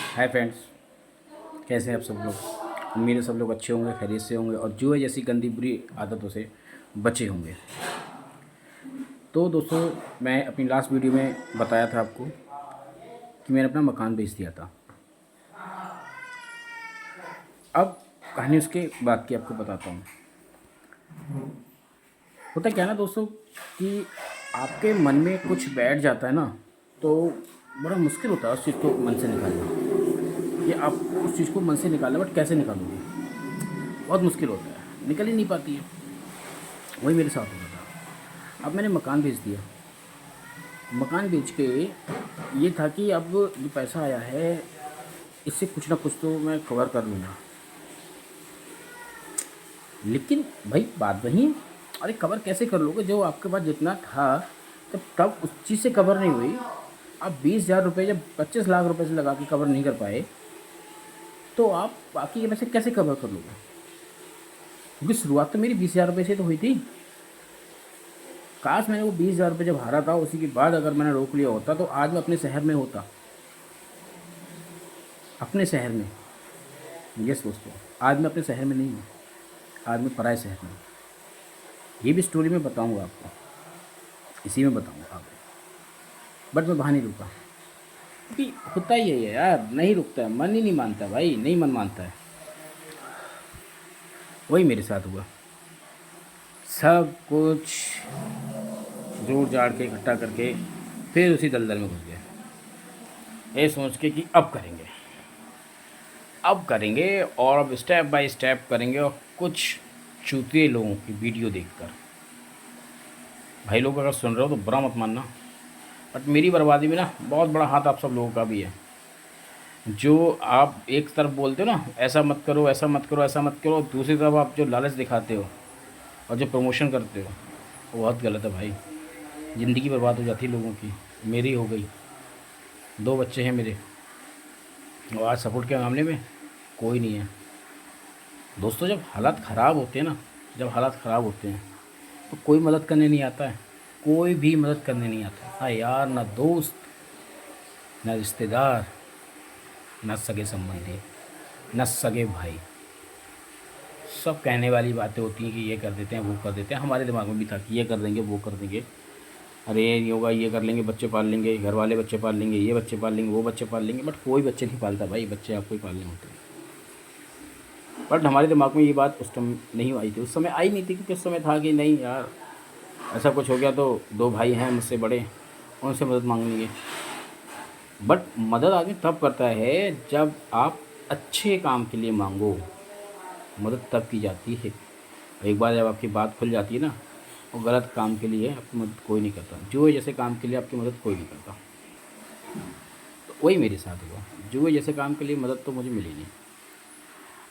Hi friends, कैसे हैं आप सब लोग। उम्मीद है सब लोग अच्छे होंगे, खैरियत से होंगे और जुए जैसी गंदी बुरी आदतों से बचे होंगे। तो दोस्तों, मैं अपनी लास्ट वीडियो में बताया था आपको कि मैंने अपना मकान बेच दिया था। अब कहानी उसके बाद की आपको बताता हूँ। होता क्या है ना दोस्तों कि आपके मन में कुछ बैठ जाता है ना, तो बड़ा मुश्किल होता है उस चीज़ को मन से निकालना। कि आपको उस चीज़ को मन से निकालना, बट कैसे निकालोगे, बहुत मुश्किल होता है, निकल ही नहीं पाती है। वही मेरे साथ होता था। अब मैंने मकान बेच दिया। मकान बेच के ये था कि अब जो पैसा आया है इससे कुछ ना कुछ तो मैं कवर कर लूँगा। लेकिन भाई बात वही है, अरे कवर कैसे कर लोगे जो आपके पास जितना था तब उस चीज़ से कवर नहीं हुई। आप 20,000 रुपये जब 25 लाख रुपए से लगा के कवर नहीं कर पाए, तो आप बाकी के पैसे कैसे कवर कर लोगे। क्योंकि शुरुआत तो मेरी 20,000 रुपये से तो हुई थी। काश मैंने वो 20,000 रुपये जब हारा था उसी के बाद अगर मैंने रोक लिया होता तो आज मैं अपने शहर में होता। अपने शहर में, यस दोस्तों, आज मैं अपने शहर में नहीं हूँ, आज मैं पराए शहर में हूँ। ये भी स्टोरी में बताऊँगा आपको, इसी में बताऊँगा आपको। बट मैं वहाँ नहीं रुका, क्योंकि होता ही है यार, नहीं रुकता है, मन ही नहीं मानता भाई, नहीं मन मानता है। वही मेरे साथ हुआ, सब कुछ जोड़ जाड़ के इकट्ठा करके फिर उसी दलदल में घुस गए, ये सोच के कि अब करेंगे और अब स्टेप बाय स्टेप करेंगे। और कुछ चूतिए लोगों की वीडियो देखकर, भाई लोग अगर सुन रहे हो तो बुरा मत मानना, बट मेरी बर्बादी में ना बहुत बड़ा हाथ आप सब लोगों का भी है। जो आप एक तरफ बोलते हो ना ऐसा मत करो, ऐसा मत करो, ऐसा मत करो, दूसरी तरफ आप जो लालच दिखाते हो और जो प्रमोशन करते हो वो बहुत गलत है भाई। ज़िंदगी बर्बाद हो जाती है लोगों की, मेरी हो गई। 2 बच्चे हैं मेरे और आज सपोर्ट के मामले में कोई नहीं है। दोस्तों, जब हालात ख़राब होते हैं ना, जब हालात ख़राब होते हैं तो कोई मदद करने नहीं आता है, कोई भी मदद करने नहीं आता। हाँ यार, ना दोस्त, ना रिश्तेदार, ना सगे संबंधी, ना सगे भाई। सब कहने वाली बातें होती हैं कि ये कर देते हैं, वो कर देते हैं। हमारे दिमाग में भी था कि ये कर देंगे, वो कर देंगे, अरे ये नहीं होगा, ये कर लेंगे, बच्चे पाल लेंगे, घर वाले बच्चे पाल लेंगे, ये बच्चे पाल लेंगे, वो बच्चे पाल लेंगे। बट कोई बच्चे नहीं पालता भाई, बच्चे आपको ही पालने होते हैं। बट हमारे दिमाग में ये बात उस टाइम नहीं आई थी, उस समय आई नहीं थी, क्योंकि उस समय था कि नहीं यार, ऐसा कुछ हो गया तो 2 भाई हैं मुझसे बड़े, उनसे मदद मांगेंगे। बट मदद आदमी तब करता है जब आप अच्छे काम के लिए मांगो, मदद तब की जाती है। एक बार जब आपकी बात खुल जाती है ना, वो गलत काम के लिए आपकी मदद कोई नहीं करता, जुए जैसे काम के लिए आपकी मदद कोई नहीं करता। तो वही मेरे साथ हुआ, जुए जैसे काम के लिए मदद तो मुझे मिली नहीं।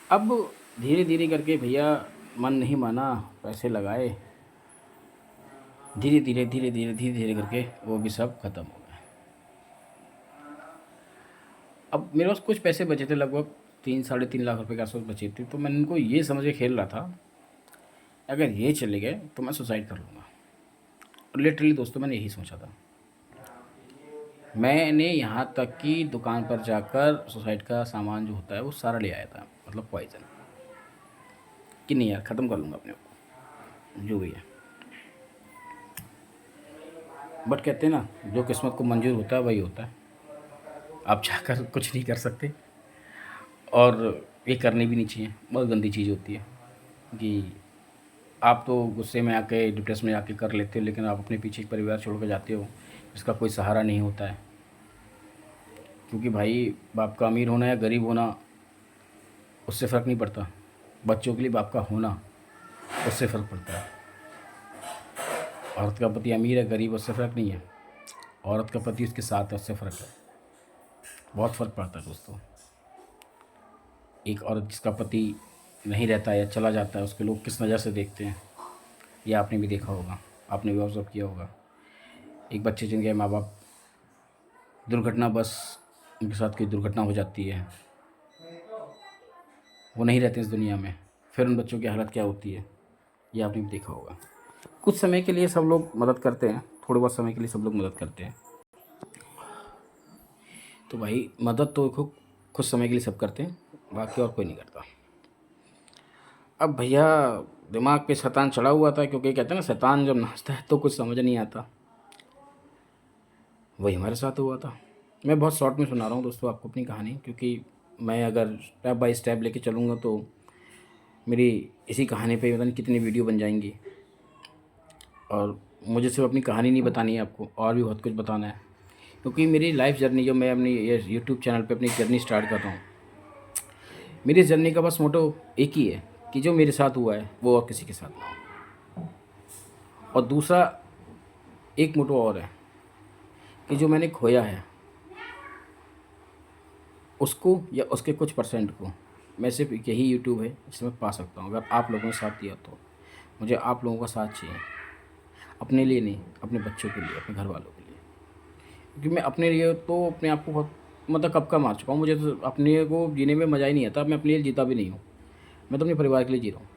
अब धीरे धीरे करके भैया मन नहीं माना, पैसे लगाए, धीरे धीरे करके वो भी सब ख़त्म हो गए। अब मेरे पास कुछ पैसे बचे थे, लगभग 3-3.5 लाख रुपए के आसपास बचे थे। तो मैंने इनको ये समझ के खेल रहा था, अगर ये चले गए तो मैं सुसाइड कर लूँगा। और लिटरली दोस्तों, मैंने यही सोचा था। मैंने यहाँ तक कि दुकान पर जाकर सुसाइड का सामान जो होता है वो सारा ले आया था, मतलब पॉइज़न, कि नहीं यार ख़त्म कर लूँगा अपने को, जो भी है। बट कहते हैं ना, जो किस्मत को मंजूर होता है वही होता है, आप चाहकर कुछ नहीं कर सकते। और ये करनी भी नहीं चाहिए, बहुत गंदी चीज़ होती है कि आप तो गुस्से में आके, डिप्रेशन में आके कर लेते हो, लेकिन आप अपने पीछे एक परिवार छोड़ कर जाते हो, इसका कोई सहारा नहीं होता है। क्योंकि भाई बाप का अमीर होना या गरीब होना उससे फ़र्क नहीं पड़ता, बच्चों के लिए बाप का होना उससे फ़र्क पड़ता है। औरत का पति अमीर है गरीब उससे फ़र्क नहीं है, औरत का पति उसके साथ है उससे फ़र्क है, बहुत फ़र्क पड़ता है दोस्तों। एक औरत जिसका पति नहीं रहता या चला जाता है, उसके लोग किस नज़र से देखते हैं, ये आपने भी देखा होगा, आपने भी ऑब्ज़र्व किया होगा। एक बच्चे जिनके माँ बाप दुर्घटना बस उनके साथ कोई दुर्घटना हो जाती है, वो नहीं रहते इस दुनिया में, फिर उन बच्चों की हालत क्या होती है, ये आपने भी देखा होगा। कुछ समय के लिए सब लोग मदद करते हैं, थोड़े बहुत समय के लिए सब लोग मदद करते हैं। तो भाई मदद तो देखो कुछ समय के लिए सब करते हैं, बाकी और कोई नहीं करता। अब भैया दिमाग पे शैतान चढ़ा हुआ था, क्योंकि कहते हैं ना शैतान जब नाचता है तो कुछ समझ नहीं आता। वही हमारे साथ हुआ था। मैं बहुत शॉर्ट में सुना रहा हूँ दोस्तों आपको अपनी कहानी, क्योंकि मैं अगर स्टेप बाय स्टेप लेके चलूँगा तो मेरी इसी कहानी पे पता नहीं कितनी वीडियो बन जाएंगी। और मुझे सिर्फ अपनी कहानी नहीं बतानी है आपको, और भी बहुत कुछ बताना है, क्योंकि मेरी लाइफ जर्नी जो मैं अपनी ये यूट्यूब चैनल पे अपनी जर्नी स्टार्ट कर रहा हूँ, मेरी जर्नी का बस मोटो एक ही है कि जो मेरे साथ हुआ है वो और किसी के साथ ना हो। और दूसरा एक मोटो और है कि जो मैंने खोया है उसको या उसके कुछ परसेंट को मैं सिर्फ यही यूट्यूब है जिसमें पा सकता हूँ। अगर आप लोगों ने साथ दिया तो मुझे आप लोगों का साथ चाहिए, अपने लिए नहीं, अपने बच्चों के लिए, अपने घर वालों के लिए। क्योंकि मैं अपने लिए तो अपने आप को बहुत मतलब कब का मार चुका हूँ। मुझे तो अपने को जीने में मज़ा ही नहीं आता। मैं अपने लिए जीता भी नहीं हूँ, मैं तो अपने परिवार के लिए जी रहा हूँ।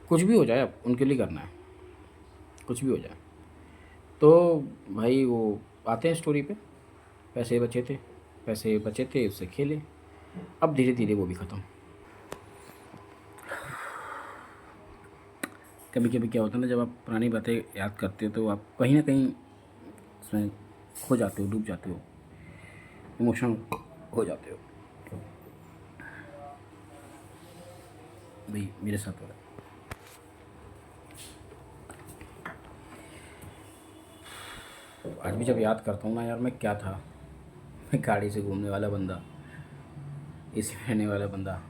कुछ भी हो जाए अब उनके लिए करना है, कुछ भी हो जाए। तो भाई वो आते हैं स्टोरी पे, पैसे बचे थे, पैसे बचे थे उससे खेले। अब धीरे धीरे वो भी ख़त्म। कभी कभी क्या होता है ना, जब आप पुरानी बातें याद करते हो तो आप कहीं ना कहीं उसमें खो जाते हो, डूब जाते हो, इमोशनल हो जाते हो। भाई मेरे साथ हो रहा है। आज भी जब याद करता हूँ ना यार, मैं क्या था। मैं गाड़ी से घूमने वाला बंदा, एसी में रहने वाला बंदा।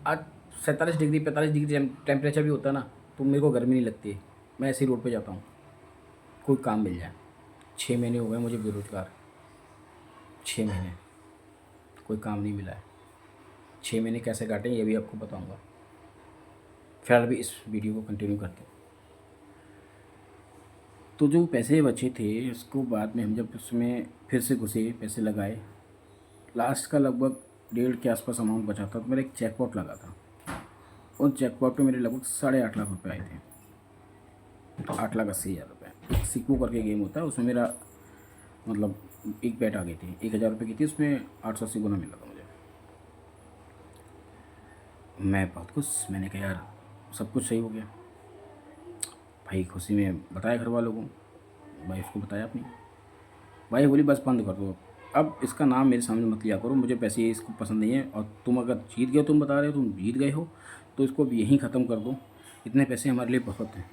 आज 47 डिग्री 45 डिग्री टेम्परेचर भी होता है ना, तो मेरे को गर्मी नहीं लगती है। मैं ऐसे ही रोड पे जाता हूँ, कोई काम मिल जाए। 6 महीने हो गए मुझे बेरोज़गार, 6 महीने कोई काम नहीं मिला है। 6 महीने कैसे काटे ये भी आपको बताऊँगा। फिर अभी इस वीडियो को कंटिन्यू करते हैं। तो जो पैसे बचे थे उसको बाद में हम जब उसमें फिर से घुसे, पैसे लगाए, लास्ट का लगभग 1.5 के आसपास अमाउंट बचा था। तो मेरा एक जैकपॉट लगा था, उस जैकपॉट में मेरे लगभग 8.5 लाख रुपये आए थे। 8,80,000 रुपये। सिक्को करके गेम होता है, उसमें मेरा मतलब एक बैट आ गई थी, 1,000 रुपये की थी, उसमें 880 गुना मिला था मुझे। मैं बहुत खुश, मैंने कहा यार सब कुछ सही हो गया। भाई खुशी में बताया घर वालों को, वाइफ को बताया अपनी। भाई बोली बस बंद कर दो, अब इसका नाम मेरे सामने मत लिया करो, मुझे पैसे इसको पसंद नहीं है। और तुम अगर जीत गए, तुम बता रहे हो तुम जीत गए हो, तो इसको अब यहीं ख़त्म कर दो। इतने पैसे हमारे लिए बहुत हैं।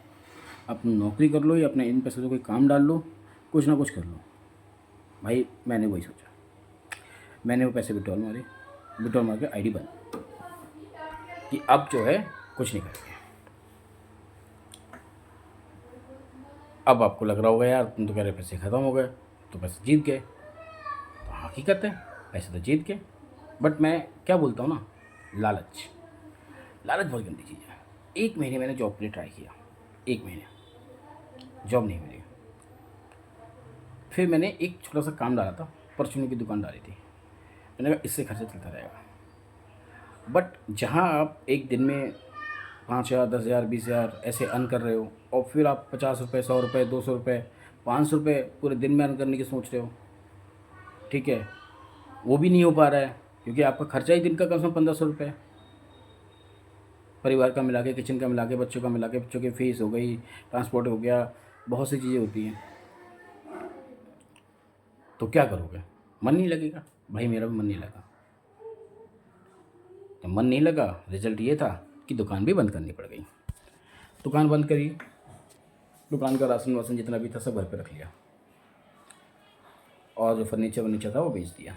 आप नौकरी कर लो या अपने इन पैसों से कोई काम डाल लो, कुछ ना कुछ कर लो। भाई मैंने वही सोचा, मैंने वो पैसे विड्रॉल मारे, विड्रॉल मार के आईडी बंद, कि अब जो है कुछ नहीं करेंगे। अब आपको लग रहा होगा यार तुम तो कह रहे पैसे ख़त्म हो गए, तो पैसे जीत गए। तो हकीकत है पैसे तो जीत गए, बट मैं क्या बोलता हूँ ना, लालच, लालच बहुत गंदी चीज़ है। 1 महीने मैंने जॉब के लिए ट्राई किया, 1 महीने जॉब नहीं मिली। फिर मैंने एक छोटा सा काम डाला था, परचूनों की दुकान डाली थी। मैंने कहा इससे खर्चा चलता रहेगा। बट जहाँ आप एक दिन में 5,000 10,000 20,000 ऐसे अर्न कर रहे हो, और फिर आप 50 रुपये 100 रुपये 200 रुपये 500 रुपये पूरे दिन में अर्न करने की सोच रहे हो, ठीक है, वो भी नहीं हो पा रहा है, क्योंकि आपका खर्चा ही दिन का कम से कम 1,500 रुपये है। परिवार का मिला के, किचन का मिला के, बच्चों का मिला के, बच्चों की फ़ीस हो गई, ट्रांसपोर्ट हो गया, बहुत सी चीज़ें होती हैं। तो क्या करोगे, मन नहीं लगेगा। भाई मेरा भी मन नहीं लगा। तो मन नहीं लगा, रिज़ल्ट ये था कि दुकान भी बंद करनी पड़ गई। दुकान बंद करी, दुकान का राशन वासन जितना भी था सब घर पे रख लिया, और जो फर्नीचर वर्नीचर था वो बेच दिया।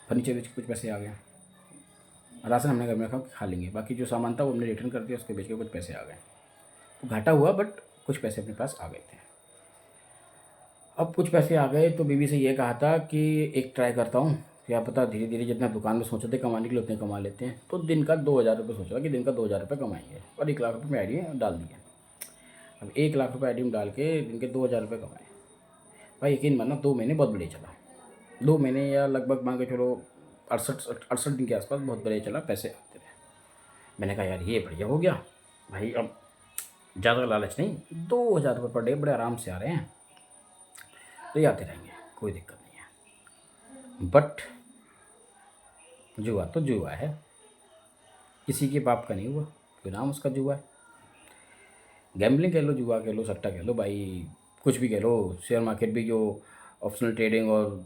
फर्नीचर बेच के कुछ पैसे आ गए, राशन हमने घर में रखा कि खा लेंगे, बाकी जो सामान था वो हमने रिटर्न कर दिया, उसके बेच के कुछ पैसे आ गए। तो घाटा हुआ बट कुछ पैसे अपने पास आ गए थे। अब कुछ पैसे आ गए तो बीवी से ये कहा था कि एक ट्राई करता हूँ, क्या पता धीरे धीरे जितना दुकान में सोचे थे कमाने के लिए उतने कमा लेते हैं। तो दिन का 2,000 रुपये सोचा कि दिन का 2,000 रुपये कमाएंगे, और 1 लाख रुपये में आईडी डाल दिए। अब 1 लाख रुपये आईडी में डाल के दिन के 2,000 रुपये कमाए। भाई यकीन मानना 2 महीने बहुत बढ़िया चला। 2 महीने या लगभग मान के चलो 68 दिन के आसपास बहुत बढ़िया चला, पैसे आते रहे। मैंने कहा यार ये बढ़िया हो गया। भाई अब ज़्यादा लालच नहीं, 2,000 रुपये पर डे बड़े आराम से आ रहे हैं, तो ये आते रहेंगे, कोई दिक्कत नहीं है। बट जुआ तो जुआ है, किसी के बाप का नहीं हुआ, तो नाम उसका जुआ है। गैम्बलिंग कह लो, जुआ कह लो, सट्टा कह लो भाई, कुछ भी कह लो। शेयर मार्केट भी जो ऑप्शनल ट्रेडिंग और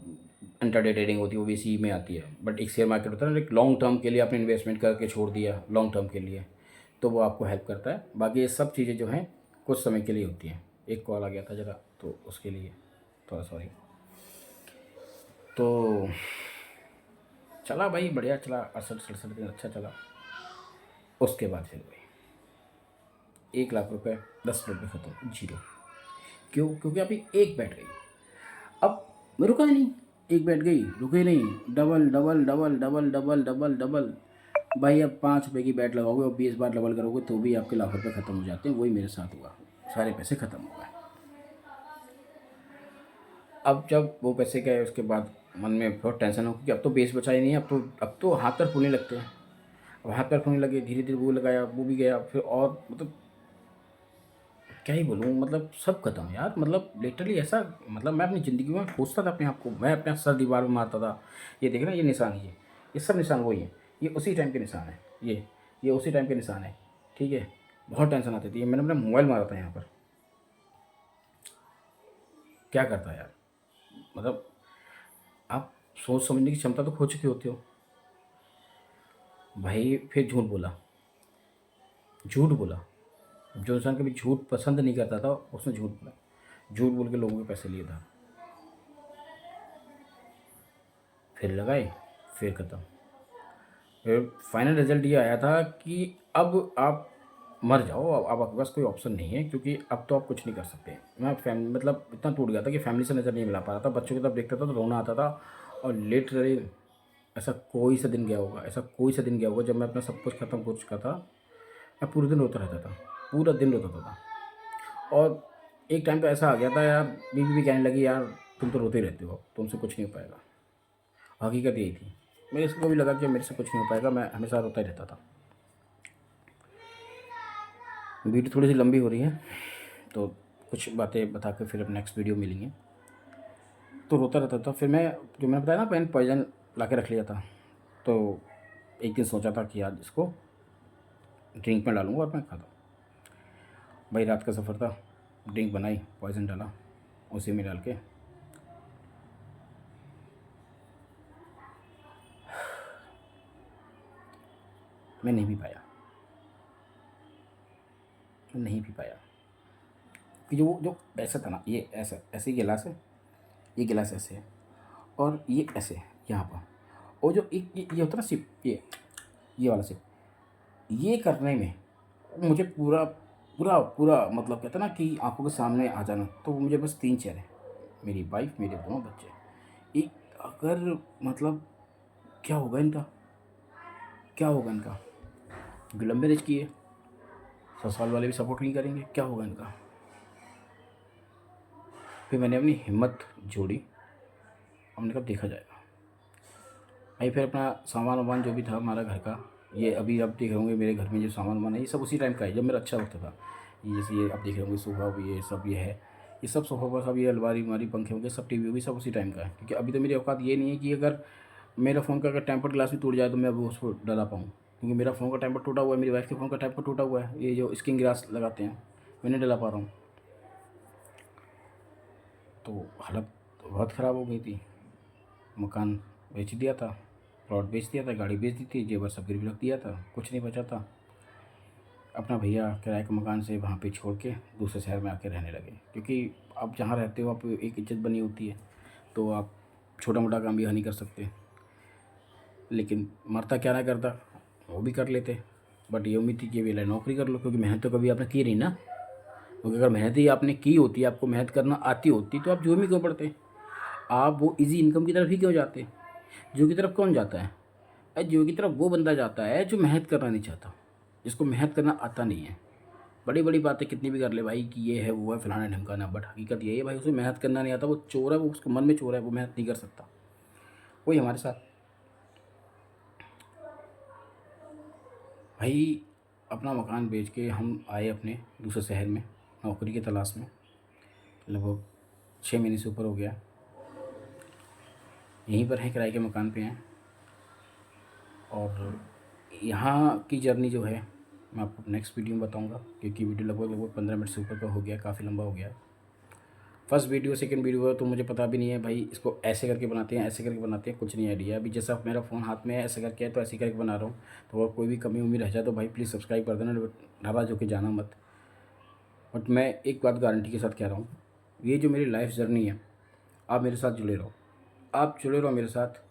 इंट्राडे ट्रेडिंग होती है वो भी इसी में आती है। बट एक शेयर मार्केट होता है ना, एक लॉन्ग टर्म के लिए आपने इन्वेस्टमेंट करके छोड़ दिया लॉन्ग टर्म के लिए, तो वो आपको हेल्प करता है। बाकी ये सब चीज़ें जो हैं कुछ समय के लिए होती हैं। एक कॉल आ गया था ज़रा, तो उसके लिए थोड़ा सॉरी। तो चला भाई, बढ़िया चला, 68-67 दिन अच्छा चला। उसके बाद फिर भाई 1 लाख रुपए 10 मिनट में ख़त्म, जीरो। क्यों? क्योंकि अभी एक बैठ गई, अब रुका ही नहीं। एक बैठ गई, रुके नहीं, double double double double double double double. भाई अब 5 रुपये की बैट लगाओगे और 20 बार डबल करोगे तो भी आपके लाख रुपये ख़त्म हो जाते हैं। वही मेरे साथ हुआ, सारे पैसे ख़त्म हो गए। अब जब वो पैसे गए उसके बाद मन में बहुत टेंशन हो कि अब तो बेस बचा ही नहीं है, अब तो हाथ पैर फूलने लगते हैं। अब हाथ पैर फूलने लगे, धीरे धीरे वो लगाया, वो भी गया, फिर और मतलब क्या ही बोलूँ, मतलब सब खत्म यार। मतलब लिटरली ऐसा, मतलब मैं अपनी ज़िंदगी में पूछता था अपने आप को, मैं अपने सर दीवार में मारता था। ये देख ना, ये निशान, ये सब निशान वही है, ये उसी टाइम के निशान है, ये उसी टाइम के निशान है। ठीक है, बहुत टेंशन आती थी। मैंने अपना मोबाइल मारा था यहाँ पर। क्या करता यार, मतलब आप सोच समझने की क्षमता तो खो चुके होते हो भाई। फिर झूठ बोला, झूठ बोला। जो इंसान कभी झूठ पसंद नहीं करता था उसने झूठ बोला, झूठ बोल के लोगों के पैसे लिए था। फिर लगाए, फिर ख़त्म। फिर फाइनल रिजल्ट ये आया था कि अब आप मर जाओ, अब आपके पास कोई ऑप्शन नहीं है, क्योंकि अब तो आप कुछ नहीं कर सकते। मैं फैमिली मतलब इतना टूट गया था कि फैमिली से नज़र नहीं मिला पा रहा था। बच्चों की तरफ देखता था तो रोना आता था। और लिटरली ऐसा कोई सा दिन गया होगा, ऐसा कोई सा दिन गया होगा जब मैं अपना सब कुछ ख़त्म हो चुका था, मैं पूरे दिन रोता रहता था, पूरा दिन रोता था। और एक टाइम पे ऐसा आ गया था यार, बीवी भी कहने लगी यार तुम तो रोते ही रहते हो, तुमसे कुछ नहीं हो पाएगा। हकीकत यही थी, मेरे को भी लगा कि मेरे से कुछ नहीं हो पाएगा, मैं हमेशा रोता ही रहता था। वीडियो थोड़ी सी लंबी हो रही है तो कुछ बातें बता के फिर अब नेक्स्ट वीडियो मिलेंगे। तो रोता रहता था। फिर मैं, जो मैंने बताया ना, पेन पॉइजन ला के रख लिया था। तो एक दिन सोचा था कि आज इसको ड्रिंक में डालूंगा और मैं खाता हूँ। भाई रात का सफ़र था, ड्रिंक बनाई, पॉइजन डाला, उसी में डाल के मैं नहीं पी पाया, मैं नहीं पी पाया। कि जो ऐसा था ना, ये ऐसा ऐसे ही गिलास है, ये गिलास ऐसे है और ये ऐसे है यहाँ पर। और जो एक ये होता है ना सिप, ये वाला सिप, ये करने में मुझे पूरा पूरा पूरा मतलब कहता ना कि आंखों के सामने आ जाना। तो मुझे बस 3 चेहरे, मेरी वाइफ, मेरे दोनों बच्चे। एक अगर मतलब क्या होगा इनका, क्या होगा इनका, क्योंकि लंबे रेंज की है, ससुराल वाले भी सपोर्ट नहीं करेंगे, क्या होगा इनका। फिर मैंने अपनी हिम्मत जोड़ी, हमने कहा देखा जाएगा। भाई फिर अपना सामान वामान जो भी था हमारा घर का, ये अभी आप देख रहे होंगे मेरे घर में जो सामान वामान है ये सब उसी टाइम का है जब मेरा अच्छा वक्त था। ये जैसे ये आप देख रहे होंगे सोफ़ा भी, ये सब ये है, ये सब सोफ़ा पर सब, ये अलमारी हमारी, पंखे वंखे सब, टीवी भी सब उसी टाइम का है। क्योंकि अभी तो मेरी औकात ये नहीं है कि अगर मेरा फ़ोन का अगर टेम्पर ग्लास भी टूट जाए तो मैं अब उसको डला पाऊँ। क्योंकि मेरा फ़ोन का टेम्पर टूटा हुआ है, मेरी वाइफ के फ़ोन का टेम्पर टूटा हुआ है, ये जो स्क्रीन ग्लास लगाते हैं मैं नहीं डला पा रहा हूँ। तो हालत तो बहुत ख़राब हो गई थी। मकान बेच दिया था, प्लॉट बेच दिया था, गाड़ी बेच दी थी, जेवर सब गिरवी रख दिया था, कुछ नहीं बचा था। अपना भैया किराए के मकान से वहाँ पे छोड़ के दूसरे शहर में आके रहने लगे। क्योंकि आप जहाँ रहते हो आप एक इज्जत बनी होती है, तो आप छोटा मोटा काम भी यहाँ नहीं कर सकते। लेकिन मरता क्या ना करता, वो भी कर लेते। बट ये उम्मीद थी कि वेला नौकरी कर लो, क्योंकि मेहनत तो कभी आपने की नहीं ना। क्योंकि अगर मेहनत ही आपने की होती, आपको मेहनत करना आती होती, तो आप जो भी क्यों पढ़ते, आप वो इजी इनकम की तरफ ही क्यों जाते। जो की तरफ कौन जाता है? अरे जो की तरफ वो बंदा जाता है जो मेहनत करना नहीं चाहता, जिसको मेहनत करना आता नहीं है। बड़ी बड़ी बातें कितनी भी कर ले भाई कि ये है वो है फलाना ढमकाना, बट हकीकत यही है भाई, उसे मेहनत करना नहीं आता, वो चोर है, वो उसके मन में चोर है, वो मेहनत नहीं कर सकता। वही हमारे साथ भाई, अपना मकान बेच के हम आए अपने दूसरे शहर में नौकरी की तलाश में। लगभग 6 महीने से ऊपर हो गया। यहीं पर हैं, किराए के मकान पे हैं। और यहाँ की जर्नी जो है मैं आपको नेक्स्ट वीडियो में बताऊँगा, क्योंकि वीडियो लगभग 15 मिनट से ऊपर का हो गया, काफ़ी लंबा हो गया। फर्स्ट वीडियो सेकंड वीडियो है तो मुझे पता भी नहीं है भाई इसको ऐसे करके बनाते हैं, ऐसे करके बनाते हैं, कुछ नहीं आइडिया। अभी जैसा मेरा फ़ोन हाथ में है ऐसे करके है तो ऐसे करके बना रहा हूँ। तो और कोई भी कमी उम्मीद रह जाए तो भाई प्लीज़ सब्सक्राइब कर देना, नाराज़ होकर जाना मत। बट मैं एक बात गारंटी के साथ कह रहा हूँ, ये जो मेरी लाइफ जर्नी है, आप मेरे साथ जुड़े रहो, आप जुड़े रहो मेरे साथ।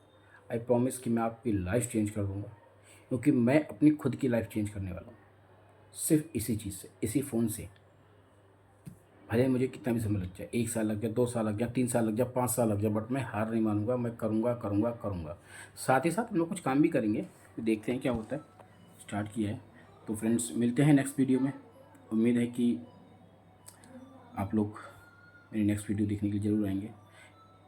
आई प्रॉमिस कि मैं आपकी लाइफ चेंज कर दूँगा, क्योंकि मैं अपनी खुद की लाइफ चेंज करने वाला हूँ सिर्फ इसी चीज़ से, इसी फ़ोन से। भले मुझे कितना भी समय लग जाए, 1 साल लग जाए, 2 साल लग जाए, 3 साल लग जाए, 5 साल लग जाए, बट मैं हार नहीं मानूंगा। मैं करूँगा करूँगा करूँगा। साथ ही साथ हम लोग कुछ काम भी करेंगे, तो देखते हैं क्या होता है। स्टार्ट किया है। तो फ्रेंड्स मिलते हैं नेक्स्ट वीडियो में। उम्मीद है कि आप लोग मेरी नेक्स्ट वीडियो देखने के लिए ज़रूर आएंगे।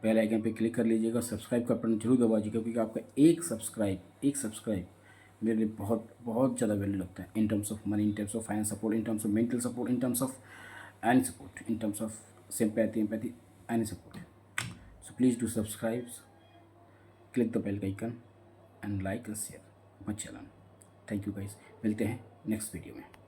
पहले आइकन पे क्लिक कर लीजिएगा, सब्सक्राइब का बटन जरूर दबा दीजिएगा, क्योंकि आपका एक सब्सक्राइब मेरे लिए बहुत बहुत ज़्यादा वैल्यू लगता है, in terms of money, in terms of finance support, in terms of mental support, in terms of any support, in terms of sympathy, empathy, any support. So please do subscribe, click the bell icon and like and share my channel. Thank you guys. मिलते हैं next video में।